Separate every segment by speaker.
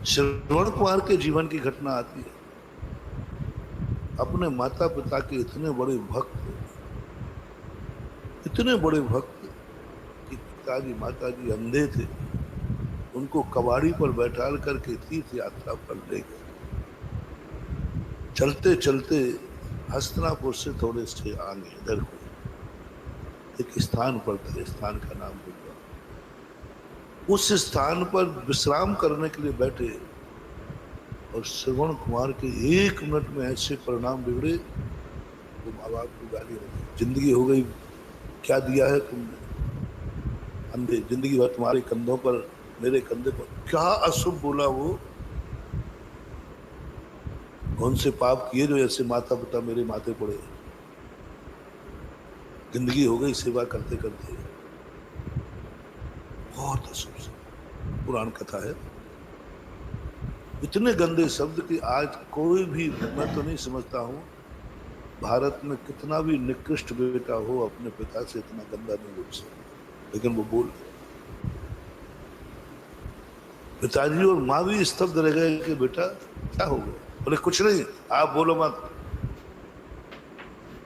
Speaker 1: श्रवण कुमार के जीवन की घटना आती है। अपने माता पिता के इतने बड़े भक्त कि पिताजी माताजी अंधे थे, उनको कबाड़ी पर बैठाल करके तीर्थ यात्रा पर ले गए। चलते चलते हस्तिनापुर से थोड़े से आगे इधर को एक स्थान पर था, स्थान का नाम होगा। उस स्थान पर विश्राम करने के लिए बैठे और श्रवण कुमार के 1 मिनट में ऐसे परिणाम बिगड़े, वो माँ बाप को गाली लगी, जिंदगी हो गई, क्या दिया है तुमने, अंधे, जिंदगी भर तुम्हारे कंधों पर, मेरे कंधे पर, क्या अशुभ बोला वो, कौन से पाप किए जो ऐसे माता पिता मेरे माथे पड़े, जिंदगी हो गई सेवा करते करते, बहुत अशुभ पुराण कथा है। इतने गंदे शब्द कि आज कोई भी, मैं तो नहीं समझता हूं भारत में कितना भी निकृष्ट बेटा हो अपने पिता से इतना गंदा नहीं बोल सकता, लेकिन वो बोल, पिताजी और माँ भी स्तब्ध रह गए कि बेटा क्या हो गया, बोले कुछ नहीं, आप बोलो मत,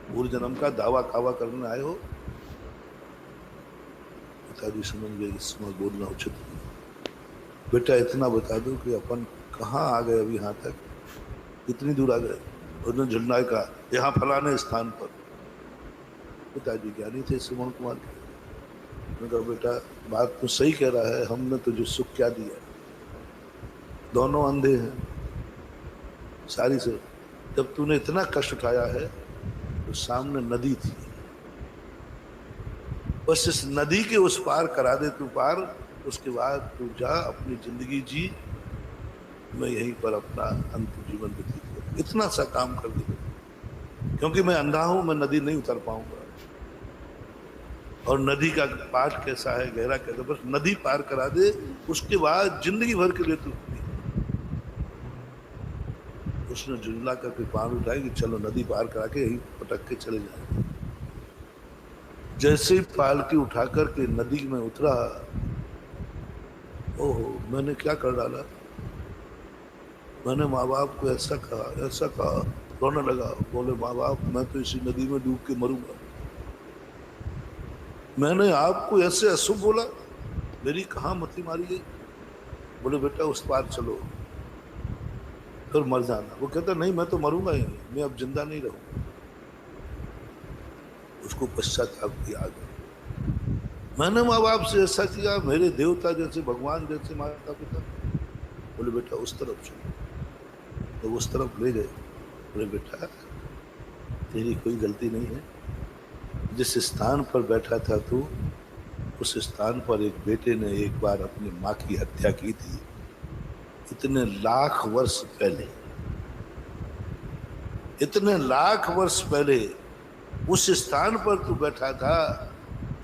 Speaker 1: पूर्व जन्म का दावा कावा करने आए हो। पिताजी समझ गए इस समय बोलना उचित नहीं, बेटा इतना बता दो कि अपन कहाँ आ गए, अभी यहाँ तक कितनी दूर आ गए। उन्होंने झुलना का यहाँ फलाने स्थान पर। पिताजी ज्ञानी थे श्रवण कुमार के, उन्होंने कहा बेटा बात तो सही कह रहा है, हमने तुझे सुख क्या दिया, दोनों अंधे हैं, सारी से जब तूने इतना कष्ट उठाया है तो सामने नदी थी, बस इस नदी के उस पार करा दे तू पार, उसके बाद तू जा अपनी जिंदगी जी, मैं यहीं पर अपना अंतिम जीवन व्यतीत करूं, इतना सा काम कर दे, क्योंकि मैं अंधा हूं, मैं नदी नहीं उतर पाऊंगा, और नदी का पाठ कैसा है, गहरा कैसा, बस नदी पार करा दे, उसके बाद जिंदगी भर के लिए तू। उसने जुमला करके पार उठाई कि चलो नदी पार करा के यही पटक के चले जाए। जैसे ही पालकी उठा करके नदी में उतरा, ओहो मैंने क्या कर डाला, मैंने माँ बाप को ऐसा कहा, रोने लगा, बोले माँ बाप मैं तो इसी नदी में डूब के मरूंगा, मैंने आपको ऐसे अशुभ बोला, मेरी कहाँ मती मारी है। बोले बेटा उस पार चलो फिर मर जाना। वो कहता नहीं मैं तो मरूंगा ही नहीं, मैं अब जिंदा नहीं रहूंगा। उसको पश्चाताप की आ गई, मैंने माँ बाप से ऐसा किया, मेरे देवता जैसे, भगवान जैसे माता पिता। बोले बेटा उस तरफ चलो, तो उस तरफ ले गए। बोले बेटा तेरी कोई गलती नहीं है, जिस स्थान पर बैठा था तू, उस स्थान पर एक बेटे ने एक बार अपनी माँ की हत्या की थी, इतने लाख वर्ष पहले, इतने लाख वर्ष पहले उस स्थान पर तू बैठा था,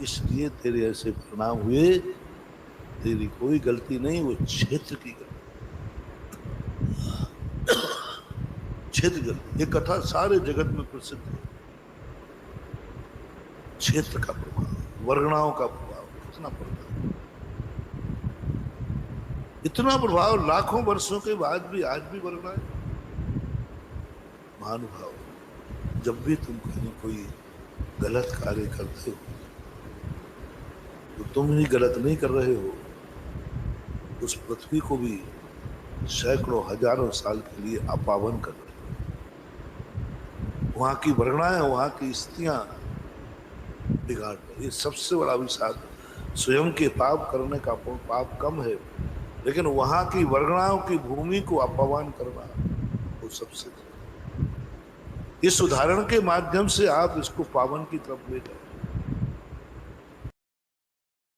Speaker 1: इसलिए तेरे ऐसे परिणाम हुए, तेरी कोई गलती नहीं, वो क्षेत्र की गलती, क्षेत्र गलती। ये कथा सारे जगत में प्रसिद्ध है। क्षेत्र का प्रभाव, वर्गणाओं का प्रभाव कितना पड़ता है, इतना प्रभाव लाखों वर्षों के बाद भी आज भी वर्गना है। महानुभाव, जब भी तुम कहीं कोई गलत कार्य करते हो तो तुम ही गलत नहीं कर रहे हो, उस पृथ्वी को भी सैकड़ों हजारों साल के लिए अपावन कर रहे हो। वहां की वर्गणाएं, वहां की स्त्रियां बिगाड़ रही। ये सबसे बड़ा अभिशाप, स्वयं के पाप करने का पाप कम है, लेकिन वहां की वर्गणाओं की भूमि को अपमान करना वो सबसे। इस उदाहरण के माध्यम से आप इसको पावन की तरफ ले जाए।